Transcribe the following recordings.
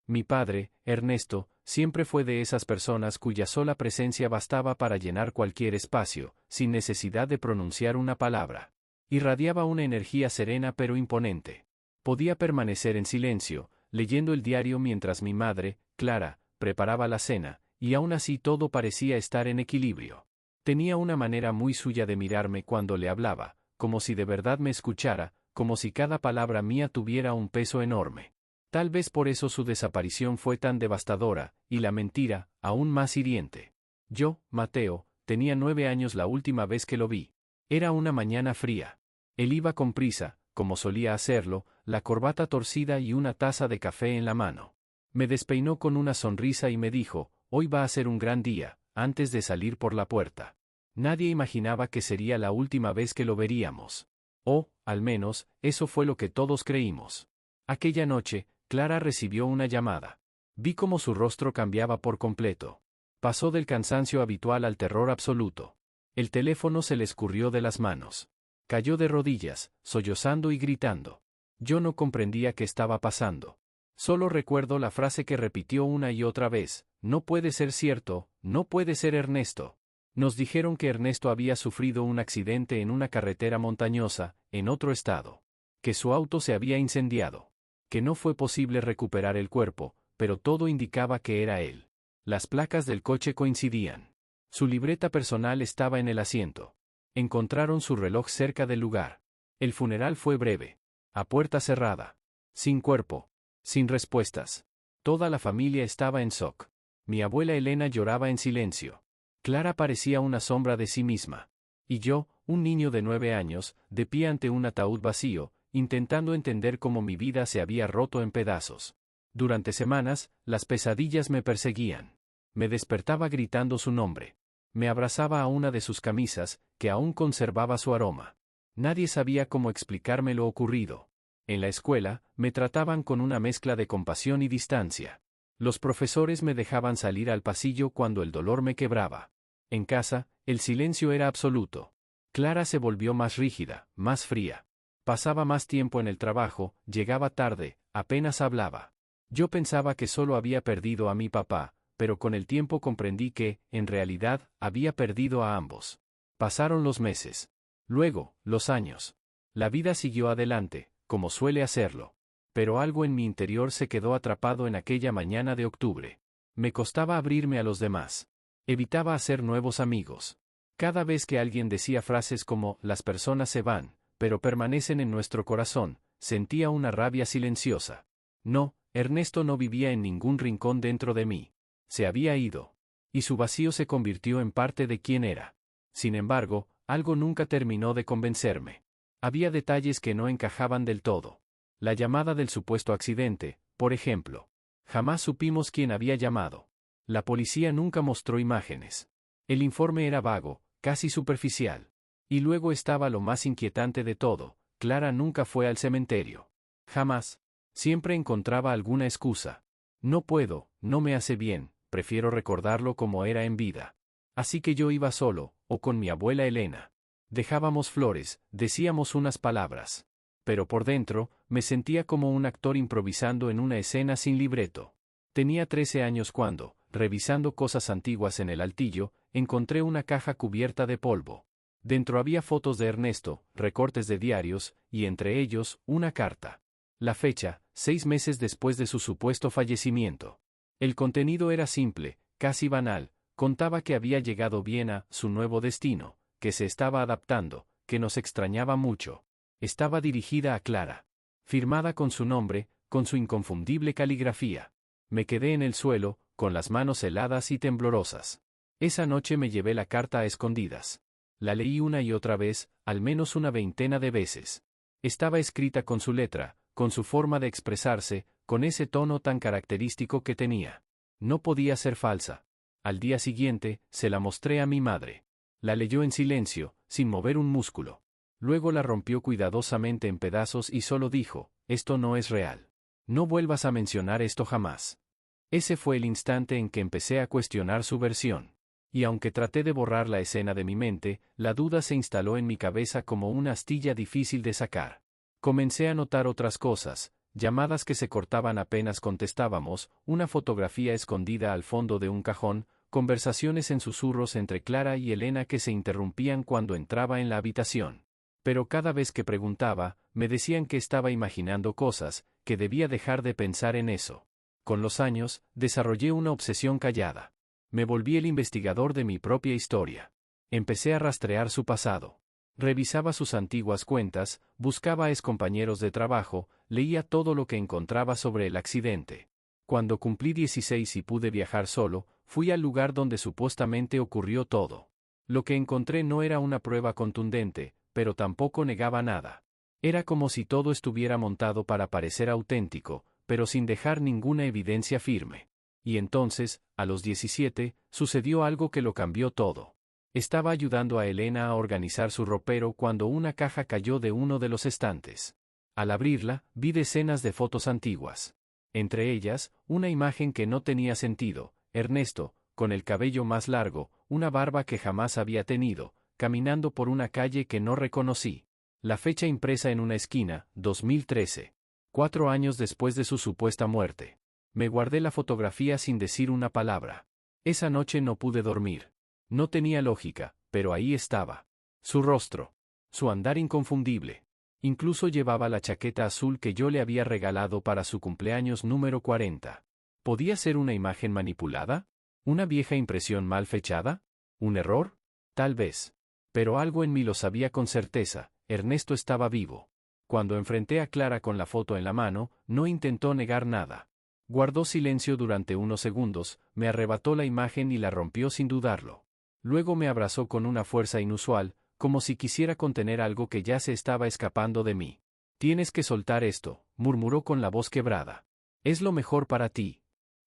Mi padre, Ernesto, siempre fue de esas personas cuya sola presencia bastaba para llenar cualquier espacio, sin necesidad de pronunciar una palabra. Irradiaba una energía serena pero imponente. Podía permanecer en silencio, leyendo el diario mientras mi madre, Clara, preparaba la cena, y aún así todo parecía estar en equilibrio. Tenía una manera muy suya de mirarme cuando le hablaba, como si de verdad me escuchara, como si cada palabra mía tuviera un peso enorme. Tal vez por eso su desaparición fue tan devastadora, y la mentira, aún más hiriente. Yo, Mateo, tenía 9 años la última vez que lo vi. Era una mañana fría. Él iba con prisa, como solía hacerlo, la corbata torcida y una taza de café en la mano. Me despeinó con una sonrisa y me dijo, hoy va a ser un gran día, antes de salir por la puerta. Nadie imaginaba que sería la última vez que lo veríamos. O, al menos, eso fue lo que todos creímos. Aquella noche, Clara recibió una llamada. Vi cómo su rostro cambiaba por completo. Pasó del cansancio habitual al terror absoluto. El teléfono se le escurrió de las manos. Cayó de rodillas, sollozando y gritando. Yo no comprendía qué estaba pasando. Solo recuerdo la frase que repitió una y otra vez, no puede ser cierto, no puede ser Ernesto. Nos dijeron que Ernesto había sufrido un accidente en una carretera montañosa, en otro estado. Que su auto se había incendiado. Que no fue posible recuperar el cuerpo, pero todo indicaba que era él. Las placas del coche coincidían. Su libreta personal estaba en el asiento. Encontraron su reloj cerca del lugar. El funeral fue breve. A puerta cerrada. Sin cuerpo. Sin respuestas. Toda la familia estaba en shock. Mi abuela Elena lloraba en silencio. Clara parecía una sombra de sí misma. Y yo, un niño de 9 años, de pie ante un ataúd vacío, intentando entender cómo mi vida se había roto en pedazos. Durante semanas, las pesadillas me perseguían. Me despertaba gritando su nombre. Me abrazaba a una de sus camisas, que aún conservaba su aroma. Nadie sabía cómo explicarme lo ocurrido. En la escuela, me trataban con una mezcla de compasión y distancia. Los profesores me dejaban salir al pasillo cuando el dolor me quebraba. En casa, el silencio era absoluto. Clara se volvió más rígida, más fría. Pasaba más tiempo en el trabajo, llegaba tarde, apenas hablaba. Yo pensaba que solo había perdido a mi papá, pero con el tiempo comprendí que, en realidad, había perdido a ambos. Pasaron los meses. Luego, los años. La vida siguió adelante, como suele hacerlo. Pero algo en mi interior se quedó atrapado en aquella mañana de octubre. Me costaba abrirme a los demás. Evitaba hacer nuevos amigos. Cada vez que alguien decía frases como, las personas se van, pero permanecen en nuestro corazón, sentía una rabia silenciosa. No, Ernesto no vivía en ningún rincón dentro de mí. Se había ido. Y su vacío se convirtió en parte de quién era. Sin embargo, algo nunca terminó de convencerme. Había detalles que no encajaban del todo. La llamada del supuesto accidente, por ejemplo. Jamás supimos quién había llamado. La policía nunca mostró imágenes. El informe era vago, casi superficial. Y luego estaba lo más inquietante de todo, Clara nunca fue al cementerio. Jamás. Siempre encontraba alguna excusa. No puedo, no me hace bien, prefiero recordarlo como era en vida. Así que yo iba solo, o con mi abuela Elena. Dejábamos flores, decíamos unas palabras. Pero por dentro, me sentía como un actor improvisando en una escena sin libreto. Tenía 13 años cuando, revisando cosas antiguas en el altillo, encontré una caja cubierta de polvo. Dentro había fotos de Ernesto, recortes de diarios, y entre ellos, una carta. La fecha, 6 meses después de su supuesto fallecimiento. El contenido era simple, casi banal, contaba que había llegado bien a su nuevo destino, que se estaba adaptando, que nos extrañaba mucho. Estaba dirigida a Clara. Firmada con su nombre, con su inconfundible caligrafía. Me quedé en el suelo, con las manos heladas y temblorosas. Esa noche me llevé la carta a escondidas. La leí una y otra vez, al menos una veintena de veces. Estaba escrita con su letra, con su forma de expresarse, con ese tono tan característico que tenía. No podía ser falsa. Al día siguiente, se la mostré a mi madre. La leyó en silencio, sin mover un músculo. Luego la rompió cuidadosamente en pedazos y solo dijo, esto no es real. No vuelvas a mencionar esto jamás. Ese fue el instante en que empecé a cuestionar su versión. Y aunque traté de borrar la escena de mi mente, la duda se instaló en mi cabeza como una astilla difícil de sacar. Comencé a notar otras cosas, llamadas que se cortaban apenas contestábamos, una fotografía escondida al fondo de un cajón, conversaciones en susurros entre Clara y Elena que se interrumpían cuando entraba en la habitación. Pero cada vez que preguntaba, me decían que estaba imaginando cosas, que debía dejar de pensar en eso. Con los años, desarrollé una obsesión callada. Me volví el investigador de mi propia historia. Empecé a rastrear su pasado. Revisaba sus antiguas cuentas, buscaba a excompañeros de trabajo, leía todo lo que encontraba sobre el accidente. Cuando cumplí 16 y pude viajar solo, fui al lugar donde supuestamente ocurrió todo. Lo que encontré no era una prueba contundente, pero tampoco negaba nada. Era como si todo estuviera montado para parecer auténtico, pero sin dejar ninguna evidencia firme. Y entonces, a los 17, sucedió algo que lo cambió todo. Estaba ayudando a Elena a organizar su ropero cuando una caja cayó de uno de los estantes. Al abrirla, vi decenas de fotos antiguas. Entre ellas, una imagen que no tenía sentido: Ernesto, con el cabello más largo, una barba que jamás había tenido, caminando por una calle que no reconocí. La fecha impresa en una esquina, 2013. 4 años después de su supuesta muerte. Me guardé la fotografía sin decir una palabra. Esa noche no pude dormir. No tenía lógica, pero ahí estaba. Su rostro. Su andar inconfundible. Incluso llevaba la chaqueta azul que yo le había regalado para su cumpleaños número 40. ¿Podía ser una imagen manipulada? ¿Una vieja impresión mal fechada? ¿Un error? Tal vez. Pero algo en mí lo sabía con certeza: Ernesto estaba vivo. Cuando enfrenté a Clara con la foto en la mano, no intentó negar nada. Guardó silencio durante unos segundos, me arrebató la imagen y la rompió sin dudarlo. Luego me abrazó con una fuerza inusual, como si quisiera contener algo que ya se estaba escapando de mí. «Tienes que soltar esto», murmuró con la voz quebrada. «Es lo mejor para ti».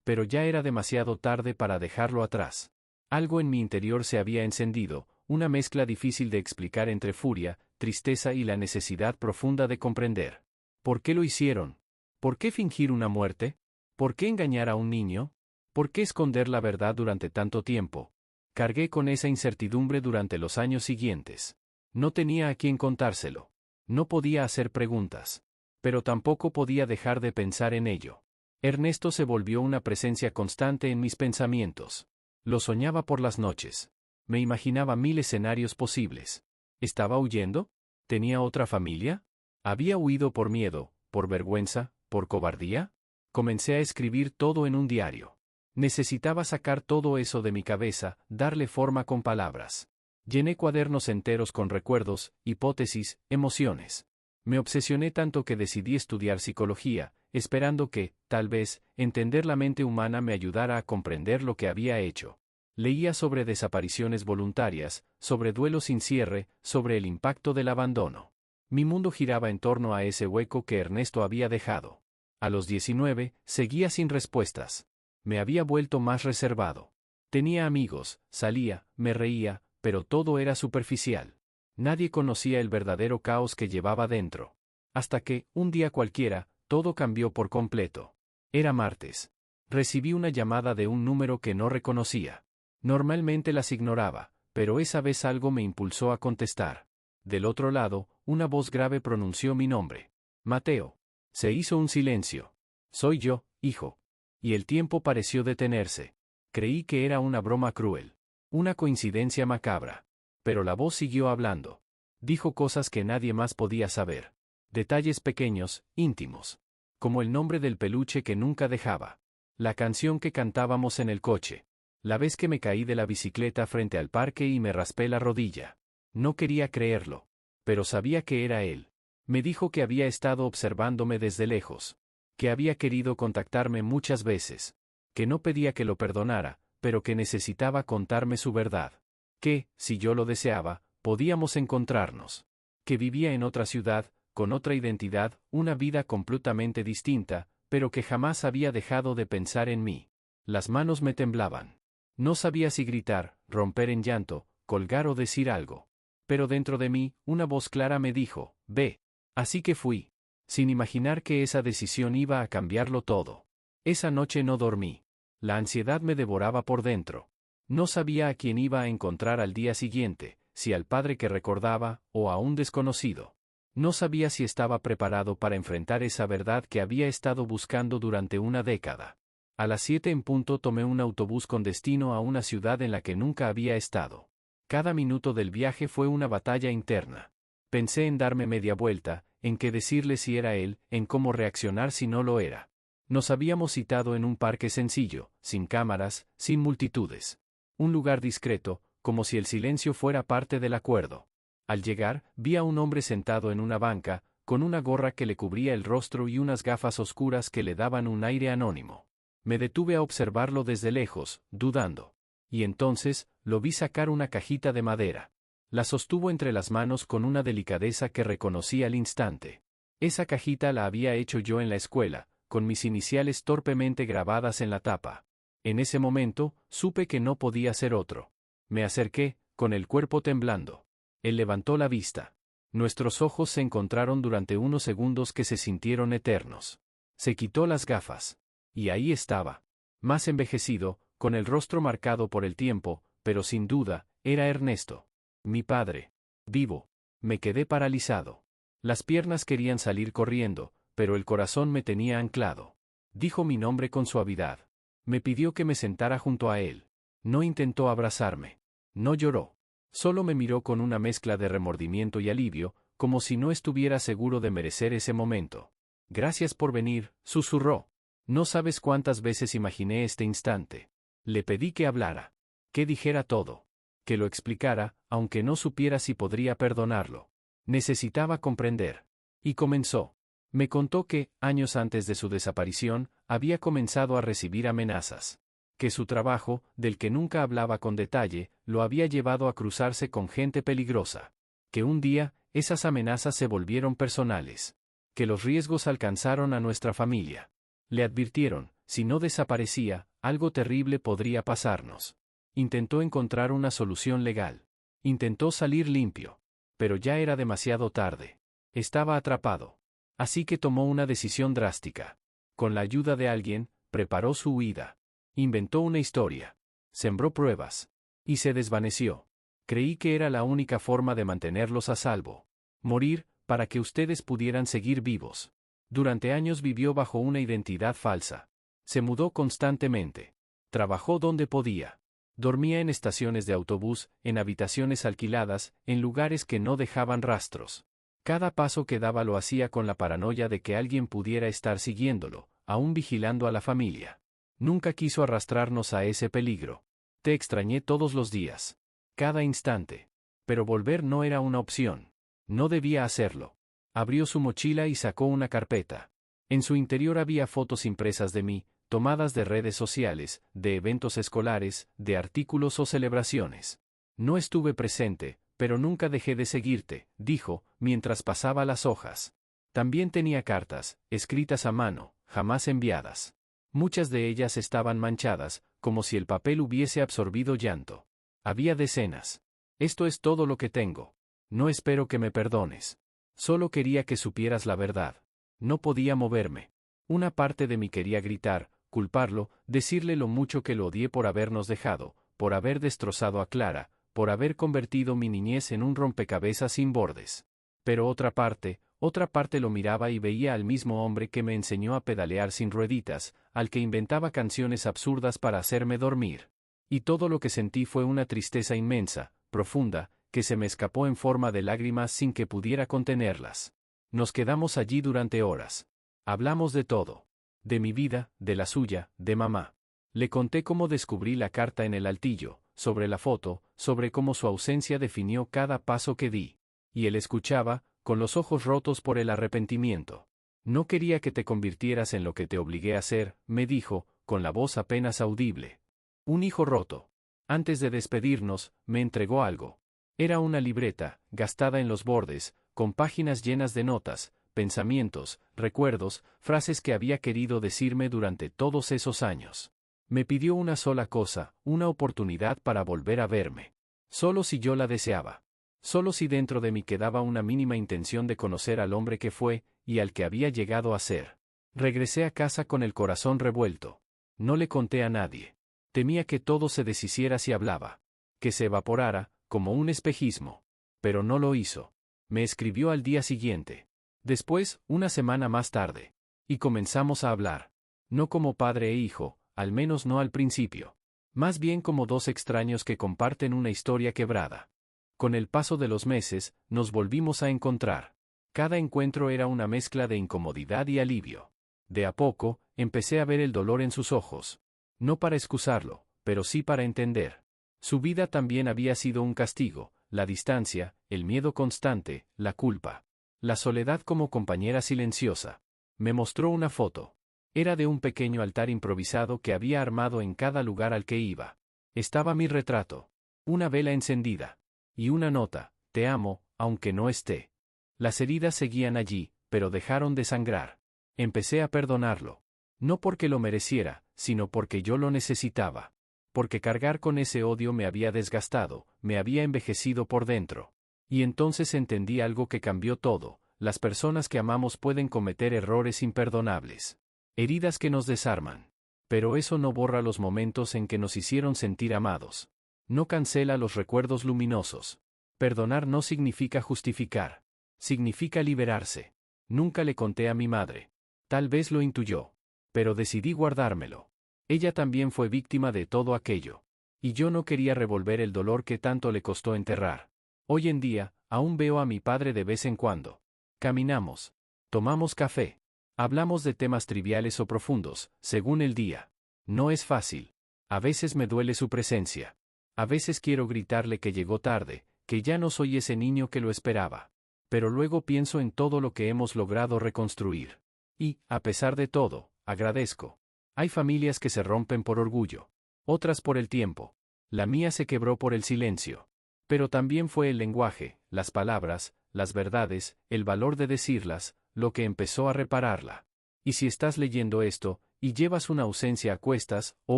Pero ya era demasiado tarde para dejarlo atrás. Algo en mi interior se había encendido, una mezcla difícil de explicar entre furia, tristeza y la necesidad profunda de comprender. ¿Por qué lo hicieron? ¿Por qué fingir una muerte? ¿Por qué engañar a un niño? ¿Por qué esconder la verdad durante tanto tiempo? Cargué con esa incertidumbre durante los años siguientes. No tenía a quién contárselo. No podía hacer preguntas. Pero tampoco podía dejar de pensar en ello. Ernesto se volvió una presencia constante en mis pensamientos. Lo soñaba por las noches. Me imaginaba 1000 escenarios posibles. ¿Estaba huyendo? ¿Tenía otra familia? ¿Había huido por miedo, por vergüenza, por cobardía? Comencé a escribir todo en un diario. Necesitaba sacar todo eso de mi cabeza, darle forma con palabras. Llené cuadernos enteros con recuerdos, hipótesis, emociones. Me obsesioné tanto que decidí estudiar psicología, esperando que, tal vez, entender la mente humana me ayudara a comprender lo que había hecho. Leía sobre desapariciones voluntarias, sobre duelo sin cierre, sobre el impacto del abandono. Mi mundo giraba en torno a ese hueco que Ernesto había dejado. A los 19, seguía sin respuestas. Me había vuelto más reservado. Tenía amigos, salía, me reía, pero todo era superficial. Nadie conocía el verdadero caos que llevaba dentro. Hasta que, un día cualquiera, todo cambió por completo. Era martes. Recibí una llamada de un número que no reconocía. Normalmente las ignoraba, pero esa vez algo me impulsó a contestar. Del otro lado, una voz grave pronunció mi nombre. Mateo. Se hizo un silencio. Soy yo, hijo. Y el tiempo pareció detenerse. Creí que era una broma cruel. Una coincidencia macabra. Pero la voz siguió hablando. Dijo cosas que nadie más podía saber. Detalles pequeños, íntimos. Como el nombre del peluche que nunca dejaba. La canción que cantábamos en el coche. La vez que me caí de la bicicleta frente al parque y me raspé la rodilla. No quería creerlo. Pero sabía que era él. Me dijo que había estado observándome desde lejos. Que había querido contactarme muchas veces. Que no pedía que lo perdonara, pero que necesitaba contarme su verdad. Que, si yo lo deseaba, podíamos encontrarnos. Que vivía en otra ciudad, con otra identidad, una vida completamente distinta, pero que jamás había dejado de pensar en mí. Las manos me temblaban. No sabía si gritar, romper en llanto, colgar o decir algo. Pero dentro de mí, una voz clara me dijo: ve. Así que fui. Sin imaginar que esa decisión iba a cambiarlo todo. Esa noche no dormí. La ansiedad me devoraba por dentro. No sabía a quién iba a encontrar al día siguiente, si al padre que recordaba, o a un desconocido. No sabía si estaba preparado para enfrentar esa verdad que había estado buscando durante una década. A las 7 en punto tomé un autobús con destino a una ciudad en la que nunca había estado. Cada minuto del viaje fue una batalla interna. Pensé en darme media vuelta, en qué decirle si era él, en cómo reaccionar si no lo era. Nos habíamos citado en un parque sencillo, sin cámaras, sin multitudes. Un lugar discreto, como si el silencio fuera parte del acuerdo. Al llegar, vi a un hombre sentado en una banca, con una gorra que le cubría el rostro y unas gafas oscuras que le daban un aire anónimo. Me detuve a observarlo desde lejos, dudando. Y entonces, lo vi sacar una cajita de madera. La sostuvo entre las manos con una delicadeza que reconocí al instante. Esa cajita la había hecho yo en la escuela, con mis iniciales torpemente grabadas en la tapa. En ese momento, supe que no podía ser otro. Me acerqué, con el cuerpo temblando. Él levantó la vista. Nuestros ojos se encontraron durante unos segundos que se sintieron eternos. Se quitó las gafas. Y ahí estaba. Más envejecido, con el rostro marcado por el tiempo, pero sin duda, era Ernesto. Mi padre. Vivo. Me quedé paralizado. Las piernas querían salir corriendo, pero el corazón me tenía anclado. Dijo mi nombre con suavidad. Me pidió que me sentara junto a él. No intentó abrazarme. No lloró. Solo me miró con una mezcla de remordimiento y alivio, como si no estuviera seguro de merecer ese momento. Gracias por venir, susurró. No sabes cuántas veces imaginé este instante. Le pedí que hablara. Que dijera todo. Que lo explicara, aunque no supiera si podría perdonarlo. Necesitaba comprender. Y comenzó. Me contó que, años antes de su desaparición, había comenzado a recibir amenazas. Que su trabajo, del que nunca hablaba con detalle, lo había llevado a cruzarse con gente peligrosa. Que un día, esas amenazas se volvieron personales. Que los riesgos alcanzaron a nuestra familia. Le advirtieron, si no desaparecía, algo terrible podría pasarnos. Intentó encontrar una solución legal. Intentó salir limpio. Pero ya era demasiado tarde. Estaba atrapado. Así que tomó una decisión drástica. Con la ayuda de alguien, preparó su huida. Inventó una historia. Sembró pruebas. Y se desvaneció. Creí que era la única forma de mantenerlos a salvo. Morir, para que ustedes pudieran seguir vivos. Durante años vivió bajo una identidad falsa. Se mudó constantemente. Trabajó donde podía. Dormía en estaciones de autobús, en habitaciones alquiladas, en lugares que no dejaban rastros. Cada paso que daba lo hacía con la paranoia de que alguien pudiera estar siguiéndolo, aún vigilando a la familia. Nunca quiso arrastrarnos a ese peligro. Te extrañé todos los días. Cada instante. Pero volver no era una opción. No debía hacerlo. Abrió su mochila y sacó una carpeta. En su interior había fotos impresas de mí, tomadas de redes sociales, de eventos escolares, de artículos o celebraciones. No estuve presente, pero nunca dejé de seguirte, dijo, mientras pasaba las hojas. También tenía cartas, escritas a mano, jamás enviadas. Muchas de ellas estaban manchadas, como si el papel hubiese absorbido llanto. Había decenas. Esto es todo lo que tengo. No espero que me perdones. Solo quería que supieras la verdad. No podía moverme. Una parte de mí quería gritar, culparlo, decirle lo mucho que lo odié por habernos dejado, por haber destrozado a Clara, por haber convertido mi niñez en un rompecabezas sin bordes. Pero otra parte lo miraba y veía al mismo hombre que me enseñó a pedalear sin rueditas, al que inventaba canciones absurdas para hacerme dormir. Y todo lo que sentí fue una tristeza inmensa, profunda, que se me escapó en forma de lágrimas sin que pudiera contenerlas. Nos quedamos allí durante horas. Hablamos de todo. De mi vida, de la suya, de mamá. Le conté cómo descubrí la carta en el altillo, sobre la foto, sobre cómo su ausencia definió cada paso que di. Y él escuchaba, con los ojos rotos por el arrepentimiento. No quería que te convirtieras en lo que te obligué a ser, me dijo, con la voz apenas audible. Un hijo roto. Antes de despedirnos, me entregó algo. Era una libreta, gastada en los bordes, con páginas llenas de notas, pensamientos, recuerdos, frases que había querido decirme durante todos esos años. Me pidió una sola cosa, una oportunidad para volver a verme. Solo si yo la deseaba. Solo si dentro de mí quedaba una mínima intención de conocer al hombre que fue, y al que había llegado a ser. Regresé a casa con el corazón revuelto. No le conté a nadie. Temía que todo se deshiciera si hablaba. Que se evaporara, como un espejismo. Pero no lo hizo. Me escribió al día siguiente. Después, una semana más tarde. Y comenzamos a hablar. No como padre e hijo, al menos no al principio. Más bien como dos extraños que comparten una historia quebrada. Con el paso de los meses, nos volvimos a encontrar. Cada encuentro era una mezcla de incomodidad y alivio. De a poco, empecé a ver el dolor en sus ojos. No para excusarlo, pero sí para entender. Su vida también había sido un castigo, la distancia, el miedo constante, la culpa. La soledad como compañera silenciosa. Me mostró una foto. Era de un pequeño altar improvisado que había armado en cada lugar al que iba. Estaba mi retrato. Una vela encendida. Y una nota: te amo, aunque no esté. Las heridas seguían allí, pero dejaron de sangrar. Empecé a perdonarlo. No porque lo mereciera, sino porque yo lo necesitaba. Porque cargar con ese odio me había desgastado, me había envejecido por dentro. Y entonces entendí algo que cambió todo: las personas que amamos pueden cometer errores imperdonables. Heridas que nos desarman. Pero eso no borra los momentos en que nos hicieron sentir amados. No cancela los recuerdos luminosos. Perdonar no significa justificar. Significa liberarse. Nunca le conté a mi madre. Tal vez lo intuyó. Pero decidí guardármelo. Ella también fue víctima de todo aquello. Y yo no quería revolver el dolor que tanto le costó enterrar. Hoy en día, aún veo a mi padre de vez en cuando. Caminamos. Tomamos café. Hablamos de temas triviales o profundos, según el día. No es fácil. A veces me duele su presencia. A veces quiero gritarle que llegó tarde, que ya no soy ese niño que lo esperaba. Pero luego pienso en todo lo que hemos logrado reconstruir. Y, a pesar de todo, agradezco. Hay familias que se rompen por orgullo. Otras por el tiempo. La mía se quebró por el silencio. Pero también fue el lenguaje, las palabras, las verdades, el valor de decirlas, lo que empezó a repararla. Y si estás leyendo esto, y llevas una ausencia a cuestas, o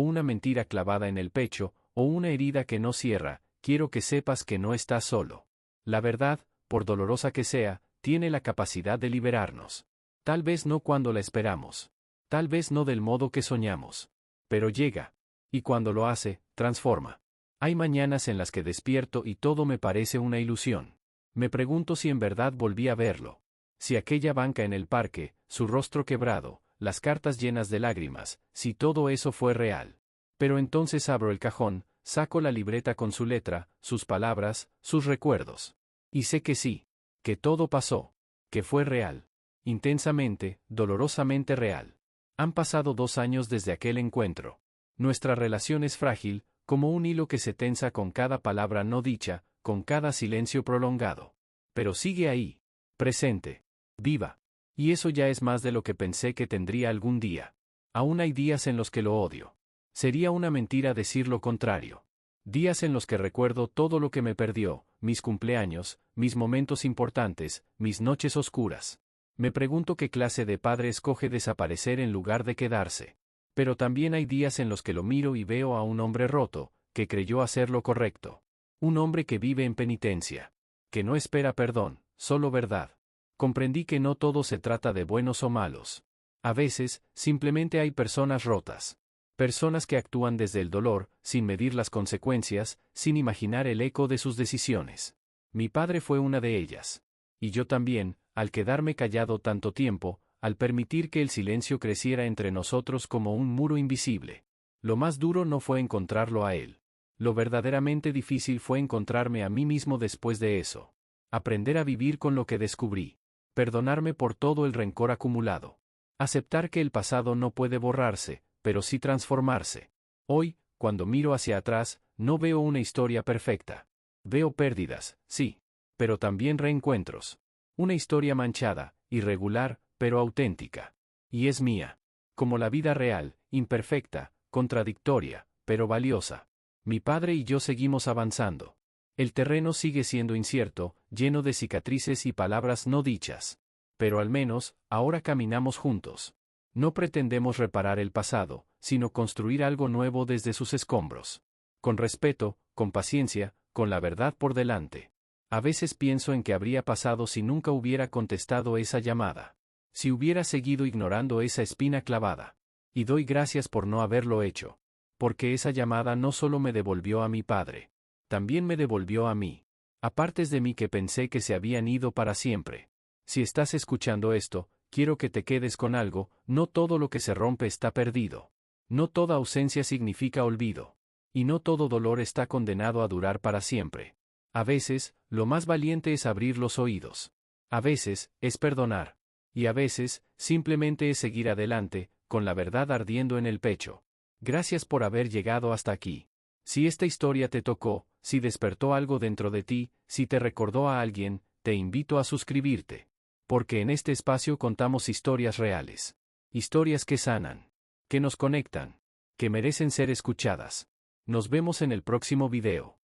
una mentira clavada en el pecho, o una herida que no cierra, quiero que sepas que no estás solo. La verdad, por dolorosa que sea, tiene la capacidad de liberarnos. Tal vez no cuando la esperamos. Tal vez no del modo que soñamos. Pero llega. Y cuando lo hace, transforma. Hay mañanas en las que despierto y todo me parece una ilusión. Me pregunto si en verdad volví a verlo. Si aquella banca en el parque, su rostro quebrado, las cartas llenas de lágrimas, si todo eso fue real. Pero entonces abro el cajón, saco la libreta con su letra, sus palabras, sus recuerdos. Y sé que sí. Que todo pasó. Que fue real. Intensamente, dolorosamente real. Han pasado 2 años desde aquel encuentro. Nuestra relación es frágil, como un hilo que se tensa con cada palabra no dicha, con cada silencio prolongado. Pero sigue ahí. Presente. Viva. Y eso ya es más de lo que pensé que tendría algún día. Aún hay días en los que lo odio. Sería una mentira decir lo contrario. Días en los que recuerdo todo lo que me perdió, mis cumpleaños, mis momentos importantes, mis noches oscuras. Me pregunto qué clase de padre escoge desaparecer en lugar de quedarse. Pero también hay días en los que lo miro y veo a un hombre roto, que creyó hacer lo correcto. Un hombre que vive en penitencia. Que no espera perdón, solo verdad. Comprendí que no todo se trata de buenos o malos. A veces, simplemente hay personas rotas. Personas que actúan desde el dolor, sin medir las consecuencias, sin imaginar el eco de sus decisiones. Mi padre fue una de ellas. Y yo también, al quedarme callado tanto tiempo, al permitir que el silencio creciera entre nosotros como un muro invisible. Lo más duro no fue encontrarlo a él. Lo verdaderamente difícil fue encontrarme a mí mismo después de eso. Aprender a vivir con lo que descubrí. Perdonarme por todo el rencor acumulado. Aceptar que el pasado no puede borrarse, pero sí transformarse. Hoy, cuando miro hacia atrás, no veo una historia perfecta. Veo pérdidas, sí. Pero también reencuentros. Una historia manchada, irregular, pero auténtica. Y es mía. Como la vida real, imperfecta, contradictoria, pero valiosa. Mi padre y yo seguimos avanzando. El terreno sigue siendo incierto, lleno de cicatrices y palabras no dichas. Pero al menos, ahora caminamos juntos. No pretendemos reparar el pasado, sino construir algo nuevo desde sus escombros. Con respeto, con paciencia, con la verdad por delante. A veces pienso en qué habría pasado si nunca hubiera contestado esa llamada. Si hubiera seguido ignorando esa espina clavada. Y doy gracias por no haberlo hecho. Porque esa llamada no solo me devolvió a mi padre. También me devolvió a mí. A partes de mí que pensé que se habían ido para siempre. Si estás escuchando esto, quiero que te quedes con algo, no todo lo que se rompe está perdido. No toda ausencia significa olvido. Y no todo dolor está condenado a durar para siempre. A veces, lo más valiente es abrir los oídos. A veces, es perdonar. Y a veces, simplemente es seguir adelante, con la verdad ardiendo en el pecho. Gracias por haber llegado hasta aquí. Si esta historia te tocó, si despertó algo dentro de ti, si te recordó a alguien, te invito a suscribirte. Porque en este espacio contamos historias reales. Historias que sanan. Que nos conectan. Que merecen ser escuchadas. Nos vemos en el próximo video.